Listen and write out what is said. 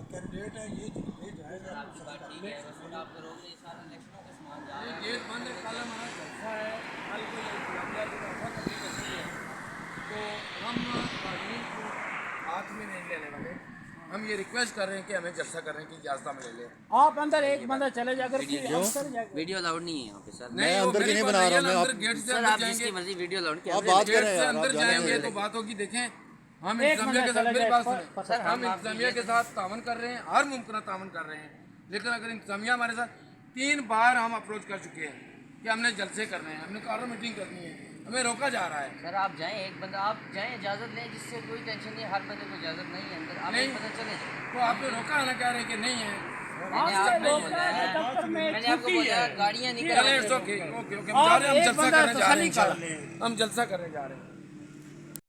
Candidate है ये जाएगा आपकी बात ठीक है, बस आप करोगे सारे इलेक्शनों का सामान जा रहा है। गेट बंद है, कल हमारा जलसा है, कल को बहुत तकलीफ होती है, तो हम कानून को हाथ में नहीं लेने वाले। हम ये रिक्वेस्ट कर रहे हैं कि हमें जलसा करने की इजाजत हमें ले लें। आप अंदर एक बंदा चले जाकर वीडियो अलाउड नहीं है यहाँ पे सर। नहीं, अंदर की नहीं बना रहा मैं। आप गेट से सर अंदर आप जाएंगे, जिसकी मर्जी वीडियो अलाउड आप बात गेट करें से यार, अंदर आप जाने जाएंगे दें। तो बात होगी। देखें, हम एक इंतजामिया के बंदा साथ, चला मेरी जाए, बात सुनें, सर, हम इंतजामिया के साथ तावन कर रहे हैं, हर मुमकिन तावन कर रहे हैं, लेकिन अगर इंतजामिया हमारे साथ 3 बार हम अप्रोच कर चुके हैं कि हमने जलसे करने हैं, हमने कार मीटिंग करनी है, हमें रोका जा रहा है। सर आप जाएं, एक बंदा आप जाएं, इजाज़त लें, जिससे कोई टेंशन नहीं है। हर बंदे को इजाज़त नहीं है अंदर, आप नहीं। एक बंदा चले जाएं। तो आपने रोका है ना, कह रहे हैं कि नहीं है। मैंने आपको बोला है, मैंने आपको बोला गाड़ियाँ निकल चले, ओके ओके ओके, हम जा रहे हैं, हम जलसा करने जा रहे हैं, हम जलसा करने जा रहे हैं।